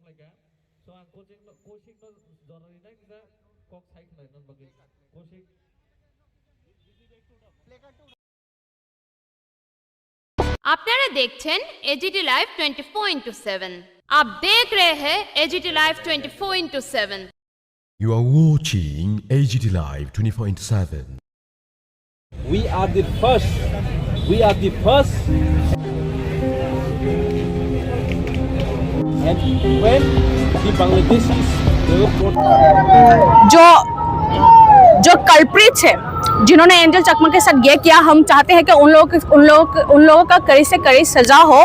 laga. So ang coaching no jorani na kita kok sai khnai non bagi coaching আপনারা দেখছেন AGT live 24/7। आप देख रहे हैं AGT live 24/7। You are watching AGT Live 24/7. We are the first. We are the first. And when the Bangladeshis they were जो culprits है जिन्होंने angel चकमा के साथ ये किया, हम चाहते हैं कि उन लोगों का कड़ी से कड़ी सजा हो।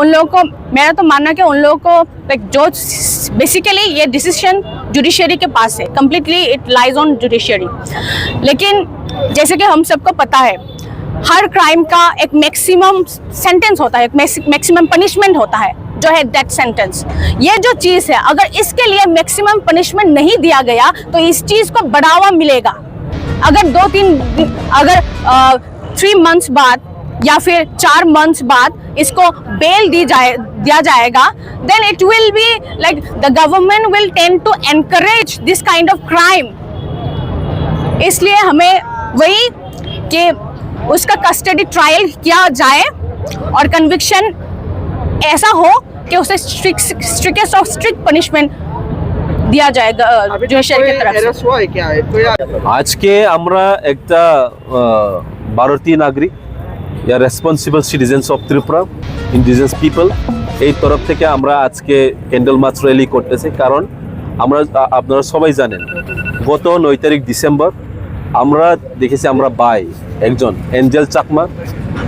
उन लोगों को, मेरा तो मानना है कि उन लोगों को जो बेसिकली ये डिसीजन जुडिशरी के पास है, completely it lies on judiciary. लेकिन जैसे कि हम सबको पता है हर क्राइम का एक मैक्सिमम सेंटेंस होता है, एक मैक्सिमम पनिशमेंट होता है जो है डेथ सेंटेंस। ये जो चीज़ है अगर इसके लिए मैक्सिमम पनिशमेंट नहीं दिया गया तो इस चीज़ को बढ़ावा मिलेगा। अगर 3 मंथ्स बाद या फिर 4 मंथ्स बाद इसको बेल दिया जाएगा, then it will be like the government will tend to encourage this kind of crime. इसलिए हमें वही कि उसका कस्टडी ट्रायल किया जाए और कन्विक्शन ऐसा हो कि उसे स्ट्रिक्टेस्ट ऑफ स्ट्रिक्ट पनिशमेंट दिया जाएगा जुडिशरी की तरफ से। आज के আমরা একটা ভারতীয় নাগরিক या responsible citizens of Tripura indigenous people এই তরফ থেকে আমরা আজকে ক্যান্ডেল মার্চ র্যালি করতেছি। কারণ আমরা আপনারা সবাই জানেন গত 9 তারিখ ডিসেম্বর আমরা দেখেছি আমরা ভাই একজন এঞ্জেল চাকমা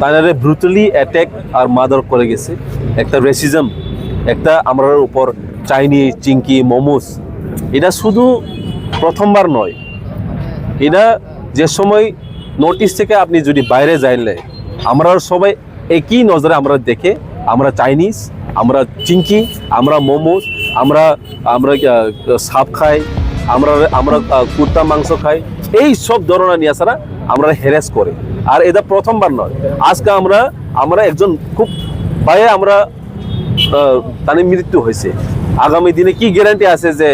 তানারে ব্রুটালি অ্যাটাক আর মার্ডার করে গেছে। একটা রেসিজম, একটা আমরার উপর চাইনিজ চিংকি মোমোস, এটা শুধু প্রথমবার নয়। এটা যে সময় নোটিশ থেকে আপনি যদি বাইরে যাইলে আমরা সবাই একই নজরে আমরা দেখে, আমরা চাইনিজ, আমরা চিংকি, আমরা মোমোস, আমরা সাপ খাই, আমরা কুত্তা মাংস খাই, এই সব ধরনের নিয়ে আসারা আমরা হ্যারাস করে। আর এটা প্রথমবার নয়। আজকে আমরা একজন খুব ভয়ে আমরা তার মৃত্যু হয়েছে। আগামী দিনে কি গ্যারান্টি আছে যে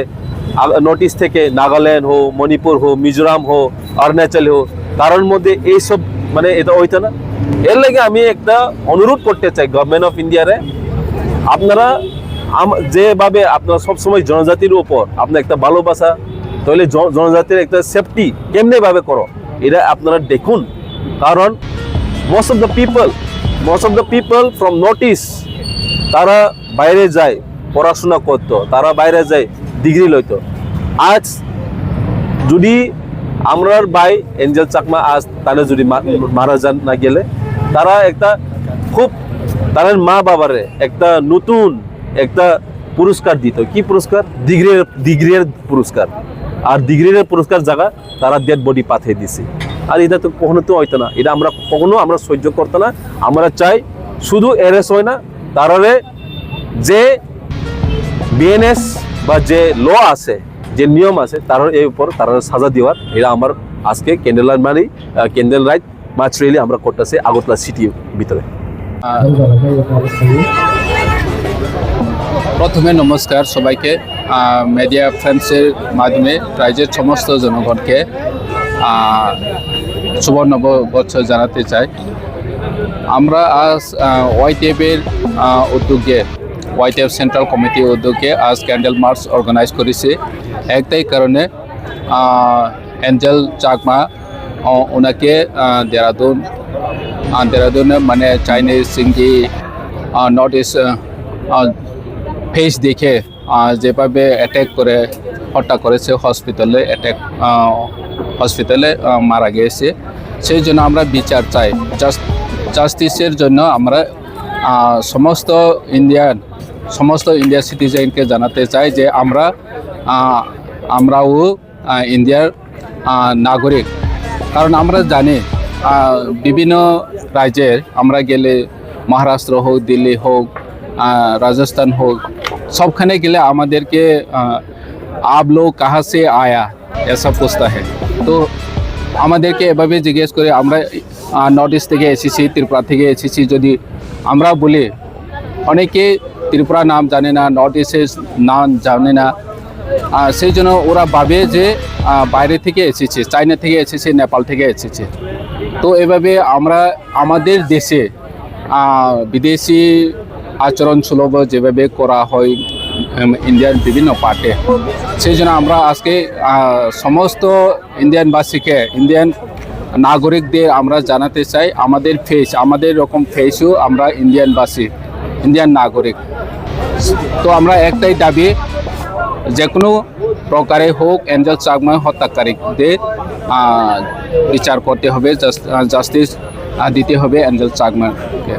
নোটিশ থেকে নাগাল্যান্ড হোক, মণিপুর হোক, মিজোরাম হোক, অরুণাচল হোক, কারোর মধ্যে এইসব মানে এটা হইতো না। এর লাগে আমি একটা অনুরোধ করতে চাই গভর্নমেন্ট অফ ইন্ডিয়ারে, আপনারা যেভাবে আপনারা সবসময় জনজাতির উপর আপনার একটা ভালোবাসা, তাহলে জনজাতির একটা সেফটি কেমনে ভাবে করো এটা আপনারা দেখুন। কারণ most of the people from north east তারা বাইরে যায় পড়াশোনা করতো, তারা বাইরে যায় ডিগ্রি লইতো। আজ যদি আমরার ভাই এঞ্জেল চাকমা আজ তারা যদি মারা যান না গেলে, তারা একটা খুব তাদের মা বাবারে একটা নতুন একটা পুরস্কার দিত। কি পুরস্কার? ডিগ্রির পুরস্কার। আর ডিগ্রির পুরস্কার জায়গা তারা ডেড বডি পাঠিয়ে দিছে। আর এটা তো কখনো তো হইতো না, এটা আমরা কখনো আমরা সহ্য করতো না। আমরা চাই শুধু অ্যারেস্ট হয় না, তারারে যে বিএনএস বা যে ল আছে, যে নিয়ম আছে, তার এই উপর তারা সাজা দেওয়ার, এটা আমার আজকে ক্যান্ডেল লাইট মার্চ র্যালি আমরা করতেছি আগরতলা সিটির ভিতরে। প্রথমে নমস্কার সবাইকে, মিডিয়া ফ্রেন্ডসের মাধ্যমে রাজ্যের সমস্ত জনগণকে শুভ নববর্ষ জানাতে চাই। আমরা আজ ওয়াইটিএফের উদ্যোগে, ওয়াইটিএফ সেন্ট্রাল কমিটির উদ্যোগে আজ ক্যান্ডেল মার্চ অর্গানাইজ করেছি। একটাই কারণে এঞ্জেল চাকমা ওনাকে দেরাদুনে মানে চাইনিজ সিঙ্গি নর্থ ইস্ট ফেস দেখে যেভাবে অ্যাটাক করে হত্যা করেছে, হসপিটালে মারা গিয়েছে। সেই জন্য আমরা বিচার চাই, জাস্টিসের জন্য আমরা সমস্ত ইন্ডিয়ার সিটিজেনকে জানাতে চাই যে আমরাও ইন্ডিয়ার নাগরিক। কারণ আমরা জানি বিভিন্ন রাজ্যের আমরা গেলে, মহারাষ্ট্র হোক, দিল্লি হোক, রাজস্থান হোক, सबखाने के लिए आमादेर के आप लोग कहाँ से आया ऐसा पूछता है। तो आमादेर के एभाবে জিজ্ঞেস করে আমরা নর্থ ইস্ট থেকে এসেছি, ত্রিপুরা থেকে এসেছি যদি আমরা বলি, অনেকে ত্রিপুরা নাম জানে না, নর্থ ইস্টের নাম জানে না, সেই জন্য ওরা ভাবে যে বাইরে থেকে এসেছে, চায়না থেকে এসেছে, নেপাল থেকে এসেছে। তো এভাবে আমরা আমাদের দেশে বিদেশি আচরণ সুলভ যেভাবে করা হয় ইন্ডিয়ার বিভিন্ন পার্টে, সেই জন্য আমরা আজকে সমস্ত ইন্ডিয়ানবাসীকে, ইন্ডিয়ান নাগরিকদের আমরা জানাতে চাই আমাদের ফেস, আমাদের রকম ফেসও আমরা ইন্ডিয়ানবাসী, ইন্ডিয়ান নাগরিক। তো আমরা একটাই দাবি, যে কোনো প্রকারে হোক এঞ্জেল চাকমা হত্যাকারীদের বিচার করতে হবে, জাস্টিস দিতে হবে এঞ্জেল চাকমাকে।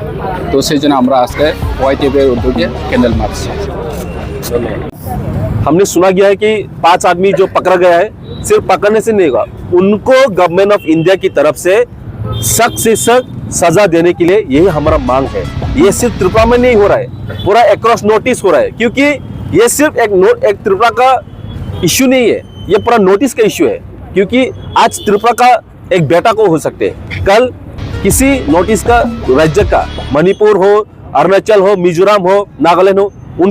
তো সেই জন্য আমরা আজকে ওয়াইটিএফের উদ্যোগে ক্যান্ডেল মার্চ। हमने सुना गया है कि 5 आदमी जो पकड़ा गया है, सिर्फ पकड़ने से नहीं होगा, उनको गवर्नमेंट ऑफ इंडिया की तरफ से सख्त से सख्त सजा देने के लिए यही हमारा मांग है। ये सिर्फ त्रिपुरा में नहीं हो रहा है, पूरा अक्रॉस नोटिस हो रहा है, क्योंकि ये सिर्फ एक त्रिपुरा का इश्यू नहीं है, ये पूरा नोटिस का इश्यू है। क्योंकि आज त्रिपुरा का एक बेटा को हो सकते हैं, कल किसी नोटिस का राज्य का, मणिपुर हो, अरुणाचल हो, मिजोरम हो, नागालैंड हो, उन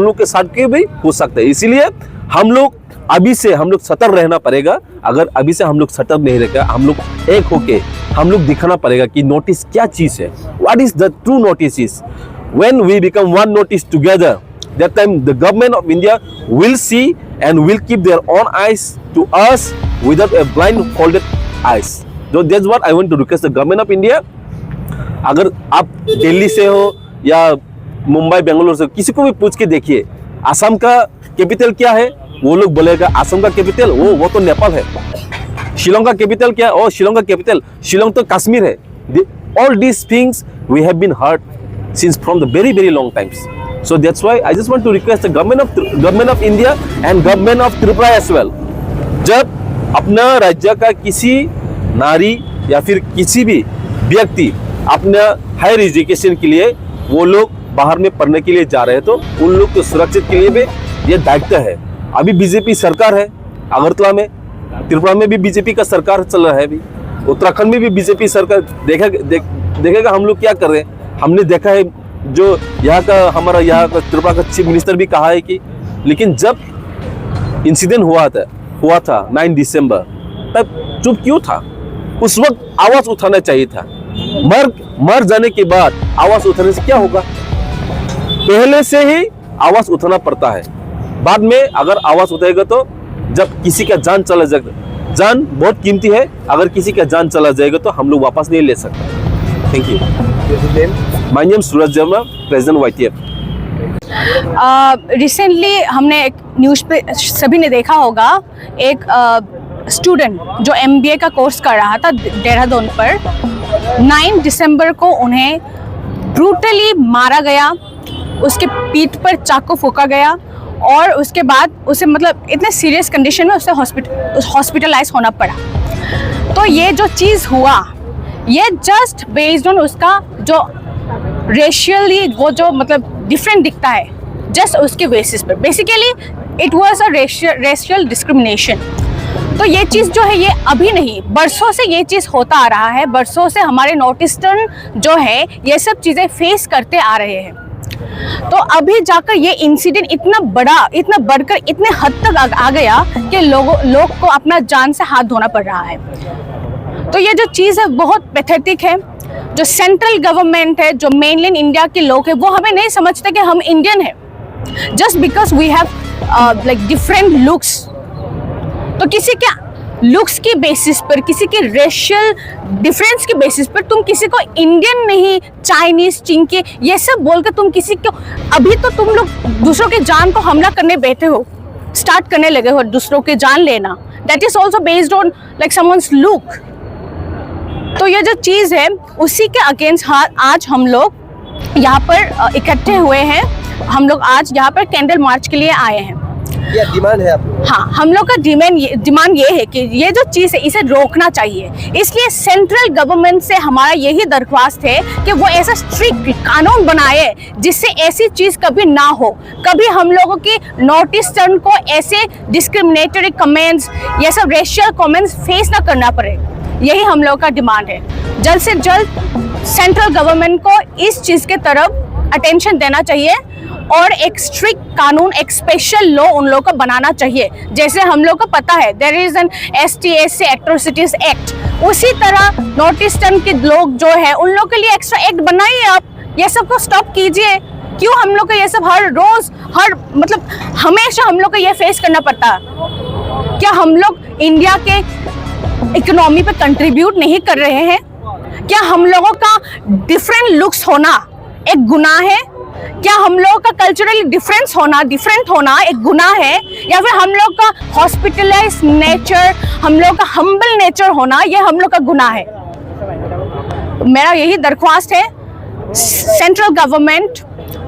लोग के साथ के भी हो सकते हैं। इसीलिए हम लोग अभी से सतर्क रहना पड़ेगा। अगर अभी से हम लोग सतर्क नहीं रहेगा, हम लोग एक होके हम लोग दिखाना पड़ेगा कि नोटिस क्या चीज है, what is the true notice is. When we become one notice together, that time the government of India will see and will keep their own eyes to us without a blindfolded eyes. So that's what I want to request the government of India. अगर आप दिल्ली से हो या मुंबई बेंगलोर से, किसी को भी पूछ के देखिए असम का कैपिटल क्या है, वो लोग बोलेगा असम का कैपिटल वो तो नेपाल है। शिलोंग का कैपिटल क्या है, ओ शिलोंग का कैपिटल शिलोंग तो कश्मीर है। All these things we have been heard since from the very very long times. So that's why I just want to request the government of India and government of Tripura as well, जब अपना राज्य का किसी नारी या फिर किसी भी व्यक्ति अपना हायर एजुकेशन के लिए वो लोग बाहर में पढ़ने के लिए जा रहे हैं, तो उन लोग को सुरक्षित के लिए भी ये दायित्व है। अभी बीजेपी सरकार है अगरतला में, त्रिपुरा में भी बीजेपी का सरकार चल रहा है, अभी उत्तराखंड में भी बीजेपी सरकार। देखेगा हम लोग क्या कर रहे हैं। हमने देखा है जो यहाँ का हमारा यहाँ का त्रिपुरा का चीफ मिनिस्टर भी कहा है कि, लेकिन जब इंसिडेंट हुआ था 9 दिसंबर, तब चुप क्यों था? उस वक्त आवाज उठाना चाहिए था। मर जाने के बाद आवाज उठाने से क्या होगा? पहले से ही आवाज उठाना पड़ता है, बाद में अगर आवाज उठाएगा तो जब किसी का जान चला जाएगा, जान बहुत कीमती है, अगर किसी का जान चला जाएगा तो हम लोग वापस नहीं ले सकते। Thank you. My name Suraj Jarma, president YTF। Recently हमने एक न्यूज़ पे सभी ने देखा होगा, एक स्टूडेंट जो MBA का कोर्स कर रहा था देहरादून पर, 9 दिसंबर को उन्हें ब्रूटली मारा गया, उसके पीठ पर चाकू फूंका गया और उसके बाद उसे मतलब इतने सीरियस कंडीशन में उसे हॉस्पिटलाइज होना पड़ा। तो ये जो चीज़ हुआ, ये जस्ट बेस्ड ऑन उसका जो रेशियली वो जो मतलब डिफरेंट दिखता है, जस्ट उसके बेसिस पर। Basically it was a racial discrimination. तो ये चीज़ जो है ये अभी नहीं, बरसों से ये चीज़ होता आ रहा है। बरसों से हमारे नॉर्थ ईस्टर्न जो है ये सब चीज़ें फेस करते आ रहे हैं। तो अभी जाकर ये इंसिडेंट इतना बड़ा, इतना बढ़कर इतने हद तक आ गया कि लोग को अपना जान से हाथ धोना पड़ रहा है। तो ये जो चीज़ है बहुत पैथेटिक है। जो सेंट्रल गवर्नमेंट है, जो मेनलैंड इंडिया के लोग हैं, वो हमें नहीं समझते कि हम इंडियन हैं, just because we have like different looks. तो किसी के लुक्स की बेसिस पर, किसी के रेशियल डिफरेंस की बेसिस पर तुम किसी को इंडियन नहीं, चाइनीज, चिंकी ये सब बोलकर तुम किसी को, अभी तो तुम लोग दूसरों के जान को हमला करने बैठे हो, स्टार्ट करने लगे हो दूसरों के जान लेना। That is also based on like someone's look. तो ये जो चीज़ है उसी के अगेंस्ट आज हम लोग यहाँ पर इकट्ठे हुए हैं। हम लोग आज यहाँ पर कैंडल मार्च के लिए आए हैं। क्या डिमांड है आपकी? हाँ, हम लोग का डिमांड ये है कि ये जो चीज़ है इसे रोकना चाहिए। इसलिए सेंट्रल गवर्नमेंट से हमारा यही दरख्वास्त है कि वो ऐसा स्ट्रिक्ट कानून बनाए जिससे ऐसी चीज़ कभी ना हो, कभी हम लोगों की नॉर्थ ईस्टर्न को ऐसे डिस्क्रिमिनेटरी कमेंट्स, ये सब रेशियल कमेंट्स फेस ना करना पड़े। यही हम लोग का डिमांड है। जल्द से जल्द सेंट्रल गवर्नमेंट को इस चीज़ के तरफ अटेंशन देना चाहिए और एक स्ट्रिक्ट कानून, एक स्पेशल लॉ उन लोगों को बनाना चाहिए। जैसे हम लोग को पता है there is an ST/SC atrocities act, उसी तरह नॉर्थ ईस्टर्न के लोग जो है उन लोग के लिए एक्स्ट्रा एक्ट बनाइए। आप ये सब को स्टॉप कीजिए। क्यों हम लोग को ये सब हर रोज मतलब हमेशा हम लोग को ये फेस करना पड़ता? क्या हम लोग इंडिया के इकोनॉमी पे कंट्रीब्यूट नहीं कर रहे हैं? क्या हम लोगों का डिफरेंट लुक्स होना एक गुनाह है? क्या हम लोगों का कल्चरली डिफरेंट होना एक गुनाह है? या फिर हम लोग का हॉस्पिटलाइज नेचर, हम लोग का हम्बल नेचर होना ये हम लोग का गुनाह है? मेरा यही दरख्वास्त है, सेंट्रल गवर्नमेंट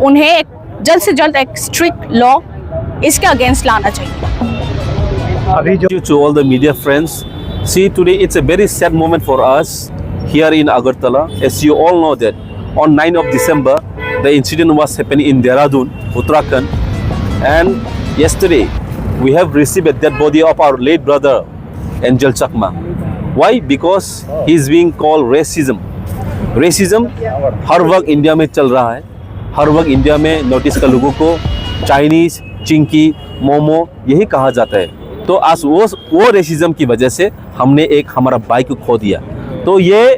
उन्हें एक जल्द से जल्द एक स्ट्रिक्ट लॉ इसके अगेंस्ट लाना चाहिए। To all the media friends, see today it's a very sad moment for us here in Agartala. As you all know that on 9th of December the incident was happening in Dehradun, Uttarakhand, and yesterday we have received a dead body of our late brother Angel Chakma. Why? Because he is being called racism. Racism हर वक्त India में चल रहा है। हर वक्त India में north east का लोगों को चाइनीज, चिंकी, मोमो यही कहा जाता है। तो आज वो रेसिज्म की वजह से हमने एक हमारा भाई को खो दिया। तो ये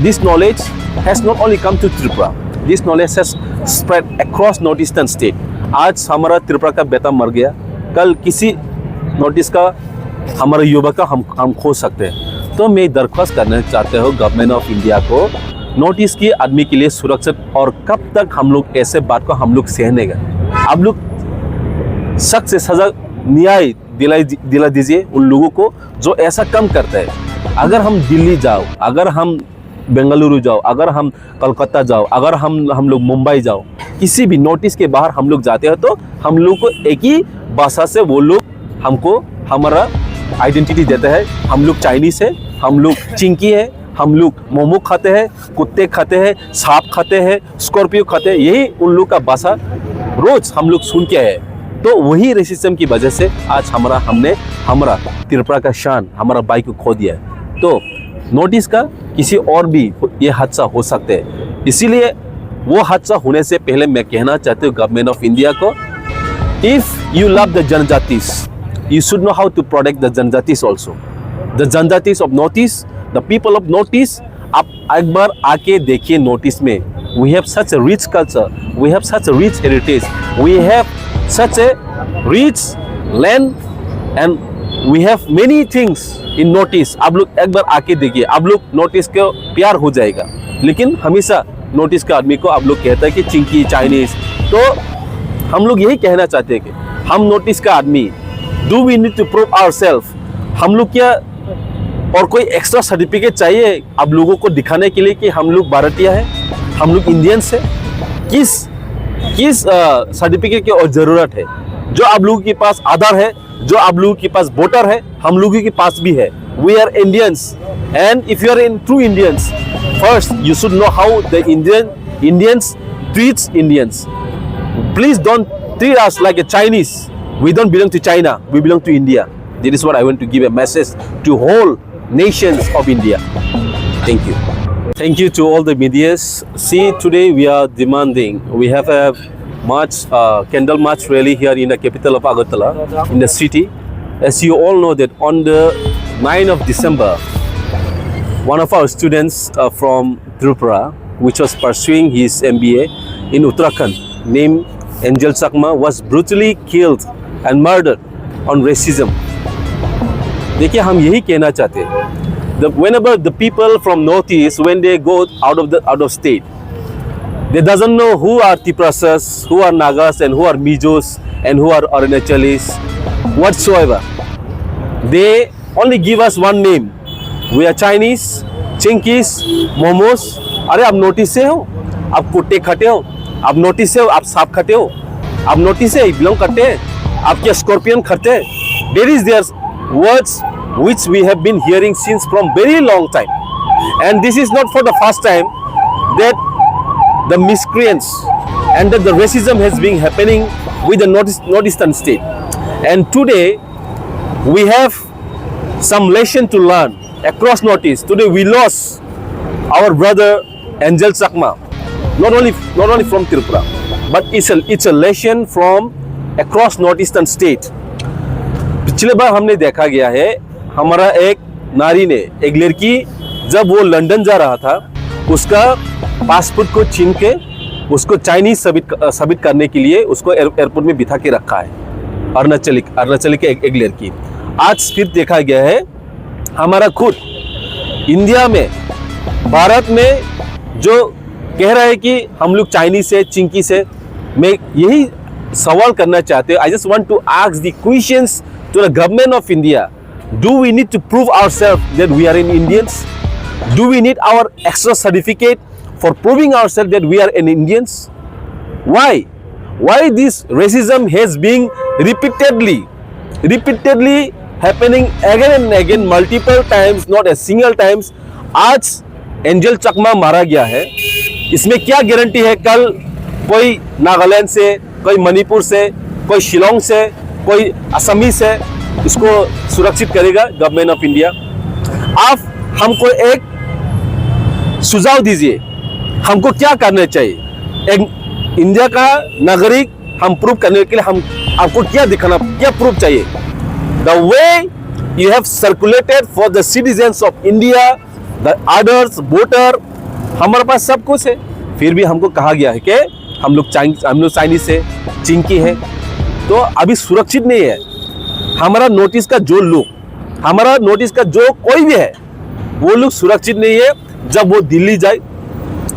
this knowledge has not only come to Tripura, this knowledge has spread across north eastern state. आज हमारा त्रिपुरा का बेटा मर गया, कल किसी नॉर्थ ईस्ट का हमारा युवक का हम खो सकते हैं। तो मैं दरख्वास्त करना चाहते हो गवर्नमेंट ऑफ इंडिया को, नॉर्थ ईस्ट के आदमी के लिए सुरक्षित, और कब तक हम लोग ऐसे बात को हम लोग सहने गए? आप लोग सख्त से सजा न्याय दिला दीजिए उन लोगों को जो ऐसा कम करते हैं। अगर हम दिल्ली जाओ, अगर हम बेंगलुरु जाओ, अगर हम कलकत्ता जाओ, अगर हम लोग मुंबई जाओ, किसी भी नॉर्थ ईस्ट के बाहर हम लोग जाते हैं तो हम लोग को एक ही भाषा से वो लोग हमको हमारा आइडेंटिटी देते हैं। हम लोग चाइनीज है, हम लोग चिंकी है, हम लोग मोमो खाते हैं, कुत्ते खाते हैं, सांप खाते हैं, स्कॉर्पियो खाते हैं, यही उन लोग का भाषा रोज हम लोग सुन के है। तो वही रेसिज्म की वजह से आज हमने हमारा त्रिपुरा का शान, हमारा भाई को खो दिया है। तो नॉर्थ ईस्ट का किसी और भी ये हादसा हो सकते हैं, इसीलिए वो हादसा होने से पहले मैं कहना चाहती हूँ गवर्नमेंट ऑफ इंडिया को, इफ यू लव द जनजातिस, you should know how to protect the Janjatis also. The Janjatis of Northeast, the people of Northeast, आप एक बार आके देखिए नॉर्थ ईस्ट में, we have such a rich culture, we have such a rich heritage, we have such a rich land, and we have many things in North East. आप लोग एक बार आके देखिए, आप लोग नॉर्थ ईस्ट को प्यार हो जाएगा। लेकिन हमेशा नॉर्थ ईस्ट के आदमी को आप लोग कहता है कि चिंकी, चाइनीज। तो हम लोग यही कहना चाहते हैं कि हम नॉर्थ ईस्ट का आदमी, Do we need to prove ourselves? हम लोग क्या और कोई एक्स्ट्रा सर्टिफिकेट चाहिए आप लोगों को दिखाने के लिए कि हम लोग भारतीय हैं, हम लोग इंडियंस हैं? किस सर्टिफिकेट की और ज़रूरत है? जो आप लोगों के पास आधार है, जो आप लोगों के पास वोटर है, हम लोगों के पास भी है। We are Indians, and if you are in true Indians, first you should know how the Indians treats Indians. Please don't treat us like a Chinese. We don't belong to China, we belong to India. That is what I want to give a message to whole nations of India. Thank you. Thank you to all the medias. See, today we are demanding, we have a march, candle march rally here in the capital of Agartala, in the city. As you all know that on the 9th of December, one of our students from Tripura, which was pursuing his MBA in Uttarakhand, named Angel Chakma, was brutally killed and murdered on racism. देखिए, हम यही कहना चाहते हैं, whenever the people from Northeast, when they go out of state, they doesn't know who are Tiprasas, who are Nagas, and who are Mijos, and who are Arunachalis, whatsoever. They only give us one name. We are Chinese, Chinkis, Momos. अरे आप notice से हो, आप कुत्ते खाते हो, आप notice से हो, आप सांप खाते हो, आप नोटिस से बिलोंग करते हैं, आप क्या स्कॉर्पियन खाते हैं? There is their words which we have been hearing since from very long time, and this is not for the first time that the miscreants and that the racism has been happening with the northeastern state. And today we have some lesson to learn across Northeast. Today we lost our brother Angel Chakma, not only from Tripura, but it's a lesson from across northeastern state. पिछले बार हमने देखा गया है, हमारा एक नारी ने, एक लड़की जब वो लंदन जा रहा था, उसका पासपोर्ट को छीन के उसको चाइनीज साबित करने के लिए उसको एयरपोर्ट में बिठा के रखा है, अरुणाचली के एक लड़की। आज फिर देखा गया है, हमारा खुद इंडिया में, भारत में जो कह रहा है कि हम लोग चाइनीज से, चिंकी से, मैं यही सवाल करना चाहते हैं। I just want to ask the questions to the government of India. Do we need to prove ourself that we are in Indians? Do we need our extra certificate for proving ourselves that we are an Indians? Why this racism has been repeatedly happening again and again, multiple times, not a single times? आज angel चकमा मारा गया है, इसमें क्या guarantee है कल कोई नागालैंड से, कोई मणिपुर से, कोई शिलोंग से, कोई असमी से इसको सुरक्षित करेगा गवर्नमेंट ऑफ इंडिया? आप हमको एक सुझाव दीजिए, हमको क्या करना चाहिए? एक इंडिया का नागरिक हम प्रूव करने के लिए हम आपको क्या दिखाना, क्या प्रूफ चाहिए? The way you have circulated for the citizens of India, the others voter, हमारे पास सब कुछ है, फिर भी हमको कहा गया है कि हम लोग चाइनीज से, चिंकी है, तो अभी सुरक्षित नहीं है। हमारा नोटिस का जो लोग, हमारा नोटिस का जो कोई भी है, वो लोग सुरक्षित नहीं है। जब वो दिल्ली जाए,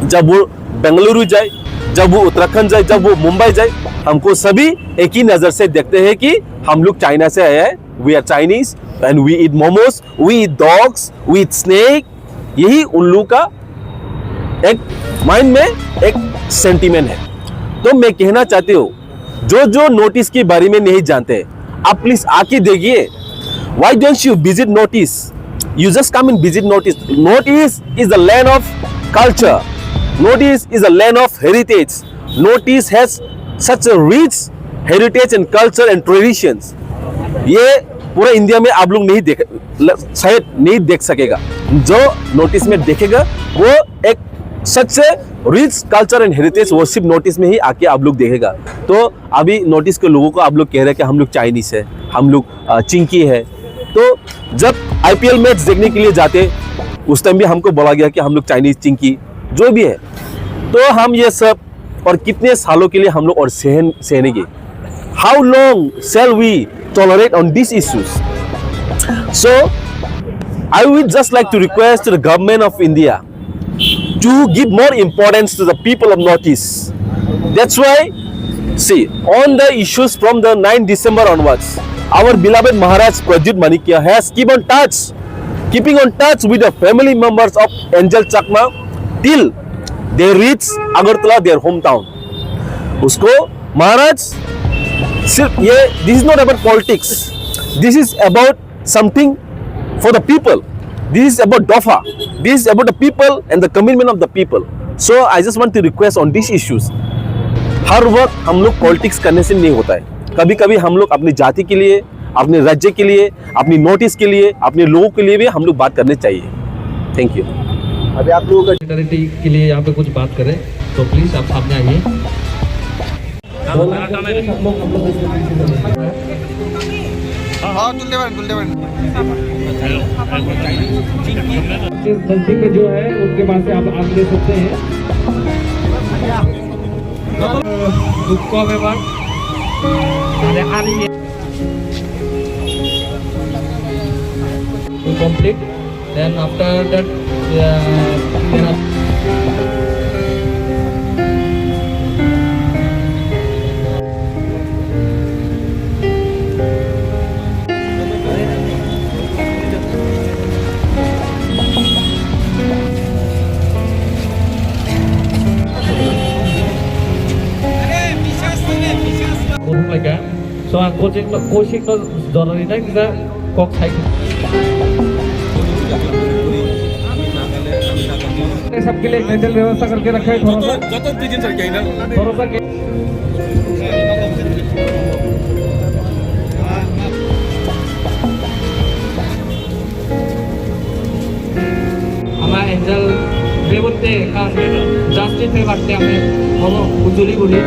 जब वो बेंगलुरु जाए, जब वो उत्तराखंड जाए, जब वो मुंबई जाए, हमको सभी एक ही नजर से देखते हैं कि हम लोग चाइना से आए हैं, we are Chinese and we eat momos, we eat dogs, we eat snake. यही उन लोगों का एक माइंड में एक सेंटीमेंट है। तो मैं कहना चाहती हूँ, जो नोटिस के बारे में नहीं जानते, आप प्लीज आके देखिए। Why don't you visit notice? You just come and visit notice. Notice is the land of culture. Notice is a land of heritage. Notice has such a rich heritage and culture and traditions. ये पूरा India में आप लोग नहीं देख, शायद नहीं देख सकेगा। जो नोटिस में देखेगा वो एक सच रिच कल्चर एंड हेरिटेज वो सिर्फ नोटिस में ही आके आप लोग देखेगा। तो अभी नोटिस के लोगों को आप लोग कह रहे हैं कि हम लोग चाइनीज है, हम लोग चिंकी है। तो जब आईपीएल मैच देखने के लिए जाते, उस टाइम भी हमको बोला गया कि हम लोग चाइनीज, चिंकी जो भी है। तो हम ये सब और कितने सालों के लिए हम लोग और सहनेंगे? How long shall we tolerate on this issues? So I would just like to request to the government of India to give more importance to the people of Northeast. That's why, see, on the issues from the 9 December onwards, our beloved Maharaj Prajit Manikya has keeping on touch with the family members of Angel Chakma till they reach Agartala, their hometown. उसको महाराज सिर्फ ये, this is not about politics. This is about something for the people. This is about DOFA. This is about the people and the commitment of the people. So I just want to request on these issues. हर वक्त हम लोग politics करने से नहीं होता है। कभी कभी हम लोग अपनी जाति के लिए, अपने राज्य के लिए, अपनी नोटिस के लिए, अपने लोगों के लिए भी हम लोग बात करने चाहिए। Thank you. अभी आप लोगों का सिक्योरिटी के लिए यहाँ पे कुछ बात करें तो प्लीज आप सामने आइए। नजदीक में जो है उनके पास से आप आगे ले सकते हैं। दुखों में बात देखा नहीं है complete. Then after that there are So ang coaching to jolari na kita kok sai सबके लिए मेंटल व्यवस्था करके रखा है थोड़ा सा हमारा एंजल शेवटचे खास जास्तीत हे वाटते आम्ही उजुली गुली